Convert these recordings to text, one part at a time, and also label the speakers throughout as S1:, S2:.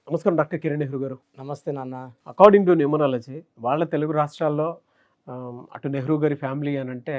S1: నమస్కారం డాక్టర్ కిరణ్ నెహ్రూ గారు.
S2: నమస్తే నాన్న.
S1: అకార్డింగ్ టు న్యూమరాలజీ వాళ్ళ తెలుగు రాష్ట్రాల్లో అటు నెహ్రూ గారి ఫ్యామిలీ అని అంటే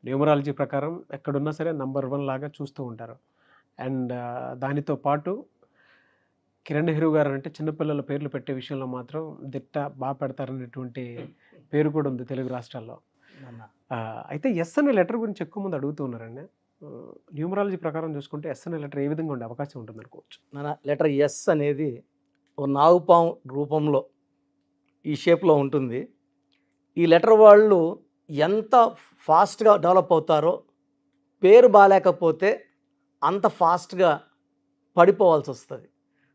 S1: న్యూమరాలజీ ప్రకారం ఎక్కడున్నా సరే నంబర్ 1 లాగా చూస్తూ ఉంటారు. అండ్ దానితో పాటు కిరణ్ నెహ్రూ గారు అంటే చిన్నపిల్లల పేర్లు పెట్టే విషయంలో మాత్రం దిట్ట బాగా పెడతారనేటువంటి పేరు కూడా ఉంది తెలుగు రాష్ట్రాల్లో.
S2: నాన్న
S1: అయితే ఎస్ అనే లెటర్ గురించి ఎక్కువ మంది అడుగుతూ ఉన్నారండి. న్యూమరాలజీ ప్రకారం చూసుకుంటే ఎస్ అనే లెటర్ ఏ విధంగా ఉండే అవకాశం ఉంటుంది అనుకోవచ్చు?
S2: లెటర్ ఎస్ అనేది ఓ నాగుపాము రూపంలో ఈ షేప్లో ఉంటుంది. ఈ లెటర్ వాళ్ళు ఎంత ఫాస్ట్గా డెవలప్ అవుతారో పేరు బాగాలేకపోతే అంత ఫాస్ట్గా పడిపోవాల్సి వస్తుంది.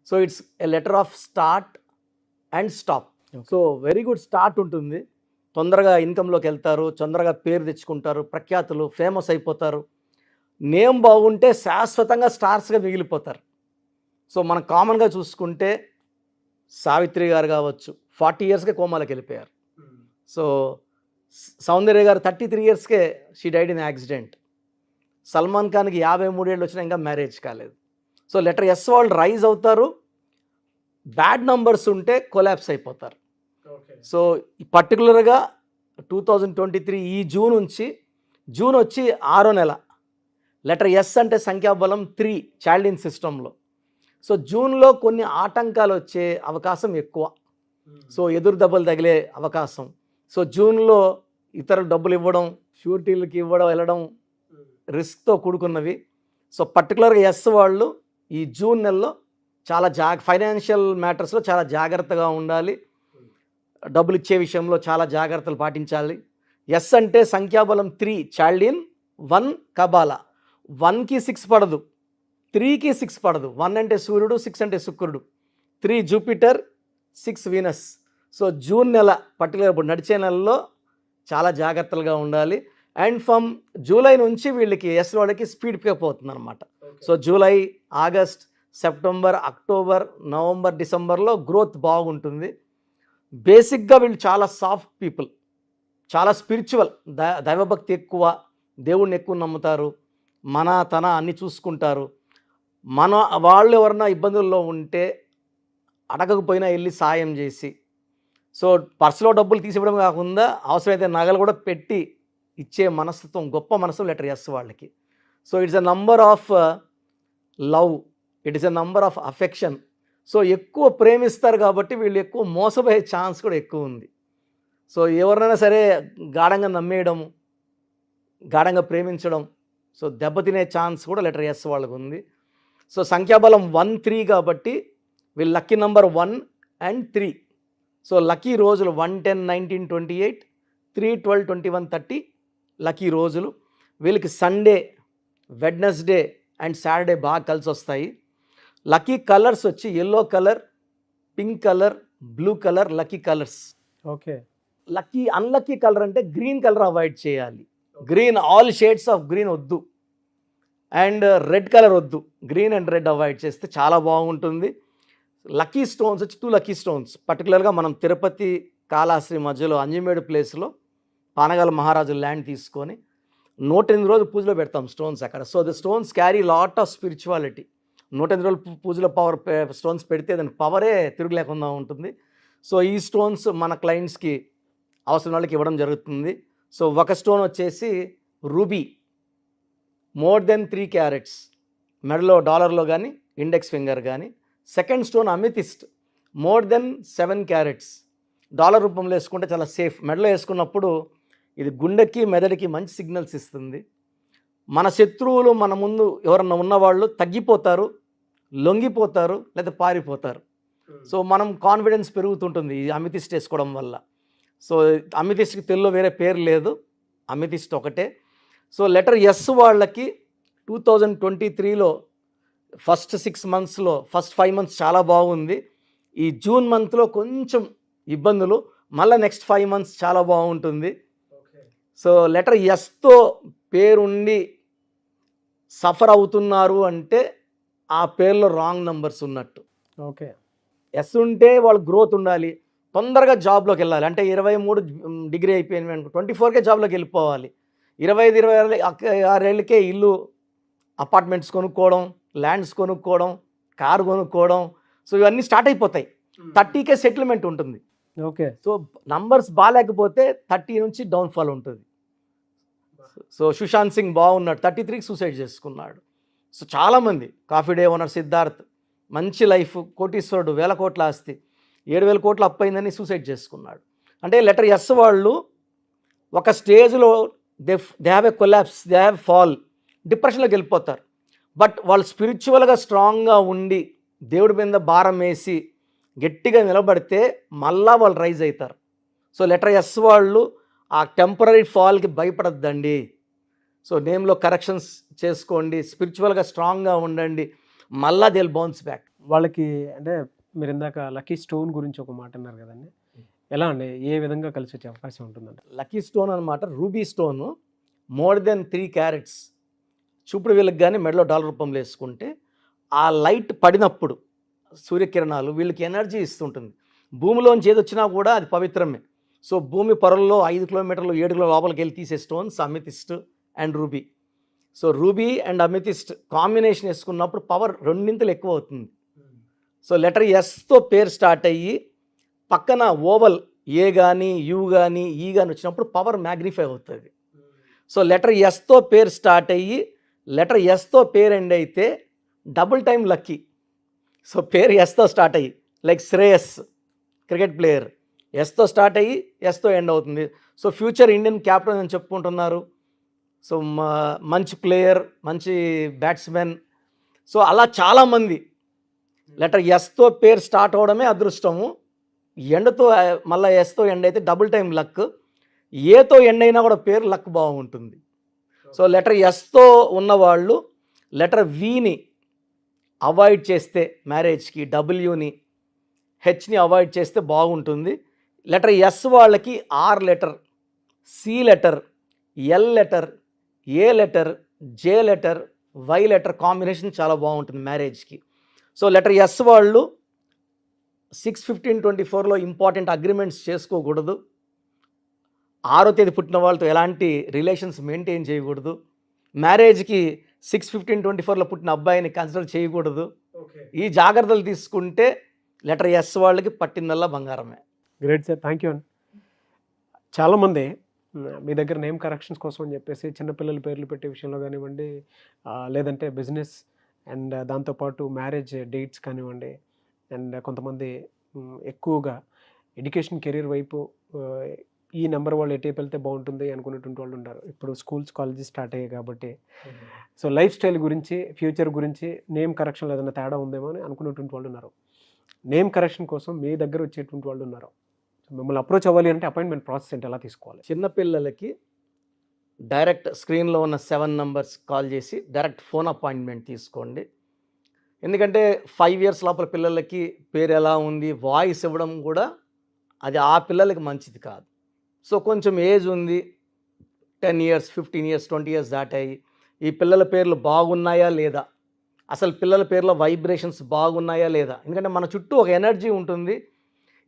S2: So it's a letter of start and stop. So very good start ఉంటుంది, తొందరగా ఇన్కంలోకి వెళ్తారు, తొందరగా పేరు తెచ్చుకుంటారు, ప్రఖ్యాతులు ఫేమస్ అయిపోతారు, నేమ్ బాగుంటే శాశ్వతంగా స్టార్స్గా మిగిలిపోతారు. సో మనం కామన్గా చూసుకుంటే సావిత్రి గారు కావచ్చు, 40 ఇయర్స్కే కోమాలోకి వెళ్ళిపోయారు. సో సౌందర్య గారు 33 ఇయర్స్కే she died in accident. Salman ఖాన్కి 53 ఏళ్ళు వచ్చినా ఇంకా మ్యారేజ్ కాలేదు. సో లెటర్ ఎస్ వాళ్ళు రైజ్ అవుతారు, బ్యాడ్ నంబర్స్ ఉంటే కొలాప్స్ అయిపోతారు. సో పర్టికులర్గా 2023 ఈ జూన్ వచ్చి 6వ నెల. లెటర్ ఎస్ అంటే సంఖ్యాబలం 3 చైల్డ్ సిస్టంలో. సో జూన్లో కొన్ని ఆటంకాలు వచ్చే అవకాశం ఎక్కువ. సో ఎదురు దెబ్బలు తగిలే అవకాశం. సో జూన్లో ఇతరులు డబ్బులు ఇవ్వడం, షూరిటీలకి వెళ్ళడం రిస్క్తో కూడుకున్నవి. సో పర్టికులర్గా ఎస్ వాళ్ళు ఈ జూన్ నెలలో చాలా ఫైనాన్షియల్ మ్యాటర్స్లో చాలా జాగ్రత్తగా ఉండాలి, డబ్బులు ఇచ్చే విషయంలో చాలా జాగ్రత్తలు పాటించాలి. ఎస్ అంటే సంఖ్యాబలం 3 చైల్డ్ ఇన్ 1 కబాలా. 1కి 6 పడదు, 3కి 6 పడదు. 1 అంటే సూర్యుడు, 6 అంటే శుక్రుడు, 3 జూపిటర్, 6 వీనస్. సో జూన్ నెల పర్టికులర్ ఇప్పుడు నడిచే నెలలో చాలా జాగ్రత్తలుగా ఉండాలి. అండ్ ఫ్రమ్ జూలై నుంచి వీళ్ళకి ఎస్ వాళ్ళకి స్పీడ్ పికప్ అవుతుంది అనమాట. So July, August, September, October, November, డిసెంబర్లో గ్రోత్ బాగుంటుంది. బేసిక్గా వీళ్ళు చాలా సాఫ్ట్ పీపుల్, చాలా స్పిరిచువల్, దైవభక్తి ఎక్కువ, దేవుణ్ణి ఎక్కువ నమ్ముతారు, తన అన్ని చూసుకుంటారు. వాళ్ళు ఎవరన్నా ఇబ్బందుల్లో ఉంటే అడగకపోయినా వెళ్ళి సాయం చేసి, సో పర్సులో డబ్బులు తీసివ్వడం కాకుండా అవసరమైతే నగలు కూడా పెట్టి ఇచ్చే మనస్తత్వం, గొప్ప మనసు లెటర్ ఎస్ వాళ్ళకి. So it's a number of love, it is a number of affection. So ఎక్కువ ప్రేమిస్తారు కాబట్టి వీళ్ళు ఎక్కువ మోసపోయే ఛాన్స్ కూడా ఎక్కువ ఉంది. సో ఎవరినైనా సరే గాఢంగా నమ్మేయడం, గాఢంగా ప్రేమించడం, సో దెబ్బతినే ఛాన్స్ కూడా లెటర్ ఎస్ వాళ్ళకు ఉంది. సో సంఖ్యాబలం 1, 3 కాబట్టి వీళ్ళు lucky number 1 and 3. So lucky రోజులు 1, 10, 19, 28, 3, 12, 21, 30 లక్కీ రోజులు. వీళ్ళకి సండే, వెడ్నెస్డే అండ్ సాటర్డే బాగా కలిసి వస్తాయి. లక్కీ కలర్స్ వచ్చి yellow colour, pink colour, blue colour lucky colours.
S1: Okay.
S2: Unlucky colour అంటే గ్రీన్ కలర్ అవాయిడ్ చేయాలి. Green, all shades of green వద్దు, అండ్ రెడ్ కలర్ వద్దు. గ్రీన్ అండ్ రెడ్ అవాయిడ్ చేస్తే చాలా బాగుంటుంది. లక్కీ స్టోన్స్ వచ్చి 2 లక్కీ స్టోన్స్. పర్టికులర్గా మనం తిరుపతి, కాళహస్తి మధ్యలో అంజిమేడు ప్లేస్లో పానగల మహారాజు ల్యాండ్ తీసుకొని 108 రోజులు పూజలో పెడతాం స్టోన్స్ అక్కడ. So the stones carry lot of spirituality. 108 రోజులు పూజలో స్టోన్స్ పెడితే దాని పవరే తిరుగులేకుండా ఉంటుంది. సో ఈ స్టోన్స్ మన క్లయింట్స్కి అవసరం వాళ్ళకి ఇవ్వడం జరుగుతుంది. సో ఒక స్టోన్ వచ్చేసి రూబీ, మోర్ దెన్ 3 క్యారెట్స్, మెడలో డాలర్లో కానీ ఇండెక్స్ ఫింగర్ కానీ. Second stone amethyst, more than 7 carats, dollar రూపంలో వేసుకుంటే చాలా సేఫ్. మెడలో వేసుకున్నప్పుడు ఇది గుండెకి మెదడుకి మంచి సిగ్నల్స్ ఇస్తుంది. మన శత్రువులు మన ముందు ఎవరన్నా ఉన్నవాళ్ళు తగ్గిపోతారు, లొంగిపోతారు, లేదా పారిపోతారు. సో మనం కాన్ఫిడెన్స్ పెరుగుతుంటుంది ఈ అమితిస్ట్ వేసుకోవడం వల్ల. సో అమితిస్ట్కి తెలుగులో వేరే పేరు లేదు, అమితిస్ట్ ఒకటే. సో లెటర్ ఎస్ వాళ్ళకి 2023లో ఫస్ట్ 6 మంత్స్లో ఫస్ట్ 5 మంత్స్ చాలా బాగుంది. ఈ జూన్ మంత్లో కొంచెం ఇబ్బందులు, మళ్ళీ నెక్స్ట్ 5 మంత్స్ చాలా బాగుంటుంది. సో లెటర్ ఎస్తో పేరుండి సఫర్ అవుతున్నారు అంటే ఆ పేర్లో రాంగ్ నంబర్స్ ఉన్నట్టు.
S1: ఓకే.
S2: ఎస్ ఉంటే వాళ్ళు గ్రోత్ ఉండాలి, తొందరగా జాబ్లోకి వెళ్ళాలి. అంటే 23 డిగ్రీ అయిపోయింది అనుకో, 24కే జాబ్లోకి వెళ్ళిపోవాలి. 25, 26 ఏళ్ళకే ఇల్లు, అపార్ట్మెంట్స్ కొనుక్కోవడం, ల్యాండ్స్ కొనుక్కోవడం, కారు కొనుక్కోవడం. సో ఇవన్నీ స్టార్ట్ అయిపోతాయి. 30K సెటిల్మెంట్ ఉంటుంది.
S1: ఓకే.
S2: సో నంబర్స్ బాగాలేకపోతే 30 నుంచి డౌన్ఫాల్ ఉంటుంది. సో సుశాంత్ సింగ్ బాగున్నాడు, 33కి సూసైడ్ చేసుకున్నాడు. సో చాలామంది, కాఫీ డే ఓనర్ సిద్ధార్థ్, మంచి లైఫ్, కోటీశ్వరుడు, 1000 కోట్ల ఆస్తి, 7,000 కోట్లు అప్పయిందని సూసైడ్ చేసుకున్నాడు. అంటే లెటర్ ఎస్ వాళ్ళు ఒక స్టేజ్లో they have a collapse, they have fall, డిప్రెషన్లోకి వెళ్ళిపోతారు. బట్ వాళ్ళు స్పిరిచువల్గా స్ట్రాంగ్గా ఉండి దేవుడి మీద భారం వేసి గట్టిగా నిలబడితే మళ్ళా వాళ్ళు రైజ్ అవుతారు. సో లెటర్ ఎస్ వాళ్ళు ఆ టెంపరీ ఫాల్కి భయపడద్దండి. సో నేమ్లో కరెక్షన్స్ చేసుకోండి, స్పిరిచువల్గా స్ట్రాంగ్గా ఉండండి, మళ్ళా దే విల్ బౌన్స్ బ్యాక్.
S1: వాళ్ళకి అంటే మీరు ఇందాక లక్కీ స్టోన్ గురించి ఒక మాట అన్నారు కదండి, ఎలా అండి, ఏ విధంగా కలిసి వచ్చే అవకాశం ఉంటుందండి?
S2: లక్కీ స్టోన్ అనమాట ruby stone, more than 3 carats చూపుడు వీళ్ళకి కానీ మెడలో డాలర్ రూపంలో వేసుకుంటే ఆ లైట్ పడినప్పుడు సూర్యకిరణాలు వీళ్ళకి ఎనర్జీ ఇస్తుంటుంది. భూమిలోంచి ఏది వచ్చినా కూడా అది పవిత్రమే. సో భూమి పొరల్లో 5 కిలోమీటర్లు 7 కిలో లోపలికి వెళ్ళి తీసే stones amethyst and ruby. So ruby and amethyst combination వేసుకున్నప్పుడు పవర్ 2 నింతలు ఎక్కువ అవుతుంది. సో లెటర్ ఎస్తో పేరు స్టార్ట్ అయ్యి పక్కన ఓవల్ ఏ కానీ యూ కానీ ఈ కానీ వచ్చినప్పుడు పవర్ మ్యాగ్నిఫై అవుతుంది. సో లెటర్ ఎస్తో పేరు స్టార్ట్ అయ్యి లెటర్ ఎస్తో పేరు ఎండ్ అయితే డబుల్ టైం లక్కీ. సో పేరు ఎస్తో స్టార్ట్ అయ్యి లైక్ శ్రేయస్ క్రికెట్ ప్లేయర్, ఎస్తో స్టార్ట్ అయ్యి ఎస్తో ఎండ్ అవుతుంది. సో ఫ్యూచర్ ఇండియన్ క్యాప్టెన్ అని చెప్పుకుంటున్నారు. సో మంచి ప్లేయర్, మంచి బ్యాట్స్మెన్. సో అలా చాలామంది లెటర్ ఎస్తో పేరు స్టార్ట్ అవడమే అదృష్టము. ఎండ్తో మళ్ళీ ఎస్తో ఎండ్ అయితే డబుల్ టైం లక్. ఏతో ఎండ్ అయినా కూడా పేరు లక్ బాగుంటుంది. సో లెటర్ ఎస్తో ఉన్నవాళ్ళు లెటర్ విని అవాయిడ్ చేస్తే మ్యారేజ్కి, డబ్ల్యూని హెచ్ని అవాయిడ్ చేస్తే బాగుంటుంది. లెటర్ ఎస్ వాళ్ళకి R letter, C letter, L letter, A letter, J letter, Y letter combination చాలా బాగుంటుంది మ్యారేజ్కి. సో లెటర్ ఎస్ వాళ్ళు 6/15/24లో ఇంపార్టెంట్ అగ్రిమెంట్స్ చేసుకోకూడదు. 6వ తేదీ పుట్టిన వాళ్ళతో ఎలాంటి రిలేషన్స్ మెయింటైన్ చేయకూడదు. మ్యారేజ్కి 6/15/24లో పుట్టిన అబ్బాయిని కన్సిడర్ చేయకూడదు. ఈ జాగ్రత్తలు తీసుకుంటే లెటర్ ఎస్ వాళ్ళకి పట్టిందల్లా బంగారమే.
S1: గ్రేట్ సార్, థ్యాంక్ యూ అండి. చాలామంది మీ దగ్గర నేమ్ కరెక్షన్స్ కోసం అని చెప్పేసి చిన్నపిల్లల పేర్లు పెట్టే విషయంలో కానివ్వండి, లేదంటే బిజినెస్ అండ్ దాంతోపాటు మ్యారేజ్ డేట్స్ కానివ్వండి, అండ్ కొంతమంది ఎక్కువగా ఎడ్యుకేషన్ కెరీర్ వైపు ఈ నెంబర్ వాళ్ళు ఎటేపు వెళ్తే బాగుంటుంది అనుకునేటువంటి వాళ్ళు ఉన్నారు. ఇప్పుడు స్కూల్స్ కాలేజెస్ స్టార్ట్ అయ్యాయి కాబట్టి సో లైఫ్ స్టైల్ గురించి, ఫ్యూచర్ గురించి నేమ్ కరెక్షన్ ఏదైనా తేడా ఉందేమో అని అనుకునేటువంటి వాళ్ళు ఉన్నారు. నేమ్ కరెక్షన్ కోసం మీ దగ్గర వచ్చేటువంటి వాళ్ళు ఉన్నారు. మిమ్మల్ని అప్రోచ్ అవ్వాలి అంటే అపాయింట్మెంట్ ప్రాసెస్ ఏంటి, ఎలా తీసుకోవాలి?
S2: చిన్నపిల్లలకి డైరెక్ట్ స్క్రీన్లో ఉన్న 7 నంబర్స్ కాల్ చేసి డైరెక్ట్ ఫోన్ అపాయింట్మెంట్ తీసుకోండి. ఎందుకంటే 5 ఇయర్స్ లోపల పిల్లలకి పేరు ఎలా ఉంది వాయిస్ ఇవ్వడం కూడా అది ఆ పిల్లలకి మంచిది కాదు. సో కొంచెం ఏజ్ ఉంది, 10 ఇయర్స్ 15 ఇయర్స్ 20 ఇయర్స్ దాటాయి, ఈ పిల్లల పేర్లు బాగున్నాయా లేదా, అసలు పిల్లల పేర్లో వైబ్రేషన్స్ బాగున్నాయా లేదా. ఎందుకంటే మన చుట్టూ ఒక ఎనర్జీ ఉంటుంది.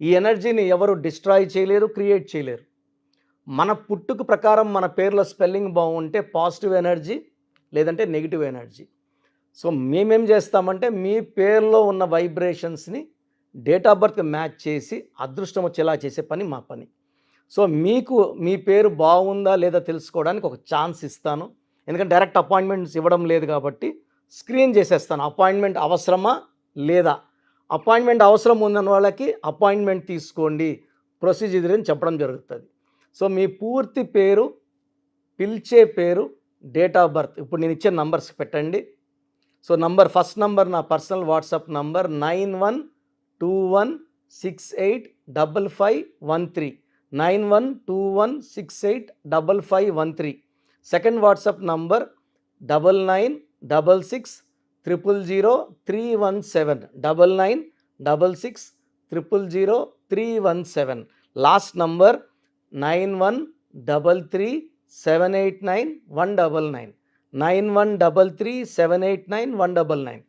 S2: ఈ ఎనర్జీని ఎవరు డిస్ట్రాయ్ చేయలేరు, క్రియేట్ చేయలేరు. మన పుట్టుక ప్రకారం మన పేర్లో స్పెల్లింగ్ బాగుంటే పాజిటివ్ ఎనర్జీ, లేదంటే నెగిటివ్ ఎనర్జీ. సో మేమేం చేస్తామంటే మీ పేరులో ఉన్న వైబ్రేషన్స్ని డేట్ ఆఫ్ బర్త్కి మ్యాచ్ చేసి అదృష్టం వచ్చేలా చేసే పని మా పని. సో మీకు మీ పేరు బాగుందా లేదా తెలుసుకోవడానికి ఒక ఛాన్స్ ఇస్తాను. ఎందుకంటే డైరెక్ట్ అపాయింట్మెంట్స్ ఇవ్వడం లేదు కాబట్టి స్క్రీన్ చేసేస్తాను. అపాయింట్మెంట్ అవసరమా లేదా, అపాయింట్మెంట్ అవసరం ఉన్న వాళ్ళకి అపాయింట్మెంట్ తీసుకోండి, ప్రొసీజర్ అని చెప్పడం జరుగుతుంది. సో మీ పూర్తి పేరు, పిలిచే పేరు, డేట్ ఆఫ్ బర్త్ ఇప్పుడు నేను ఇచ్చే నంబర్స్కి పెట్టండి. సో ఫస్ట్ నంబర్ నా personal WhatsApp number 9121685513, 9121685513. Second WhatsApp number 9966000317, 9966000317. Last number 9133789199, 9133789199.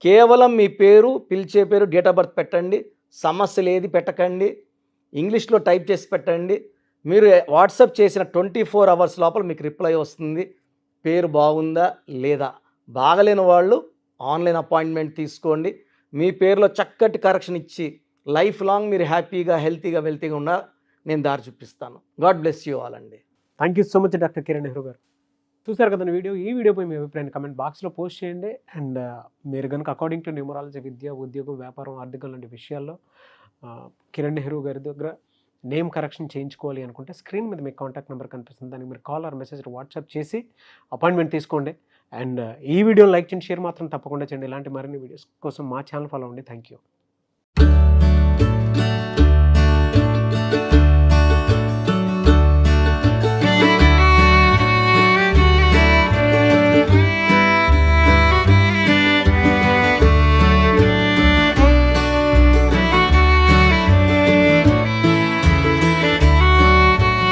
S2: కేవలం మీ పేరు, పిలిచే పేరు, డేట్ ఆఫ్ బర్త్ పెట్టండి. సమస్యలు ఏది పెట్టకండి, ఇంగ్లీష్లో టైప్ చేసి పెట్టండి. మీరు వాట్సాప్ చేసిన 24 అవర్స్ లోపల మీకు రిప్లై వస్తుంది, పేరు బాగుందా లేదా. బాగలేని వాళ్ళు ఆన్లైన్ అపాయింట్మెంట్ తీసుకోండి. మీ పేరులో చక్కటి కరెక్షన్ ఇచ్చి లైఫ్ లాంగ్ మీరు హ్యాపీగా హెల్తీగా వెల్తీగా ఉన్నా నేను దారి చూపిస్తాను. గాడ్ బ్లెస్ యూ ఆల్ అండి.
S1: Thank you so much doctor Kiran Nehru గారు. చూసారు కదండి ఈ వీడియోపై మీ అభిప్రాయాన్ని కమెంట్ బాక్స్లో పోస్ట్ చేయండి. అండ్ మీరు కనుక అకార్డింగ్ టు న్యూమరాలజీ విద్య, ఉద్యోగం, వ్యాపారం, ఆర్థికం లాంటి విషయాల్లో కిరణ్ నెహ్రూ గారి దగ్గర నేమ్ కరెక్షన్ చేయించుకోవాలి అనుకుంటే స్క్రీన్ మీద మీకు కాంటాక్ట్ నెంబర్ కనిపిస్తుంది. దానికి మీరు కాల్ ఆర్ మెసేజ్ వాట్సాప్ చేసి అపాయింట్మెంట్ తీసుకోండి. అండ్ ఈ వీడియోని లైక్ చేయండి, షేర్ మాత్రం తప్పకుండా చేయండి. ఇలాంటి మరిన్ని వీడియోస్ కోసం మా ఛానల్ ఫాలో అవ్వండి. Thank you.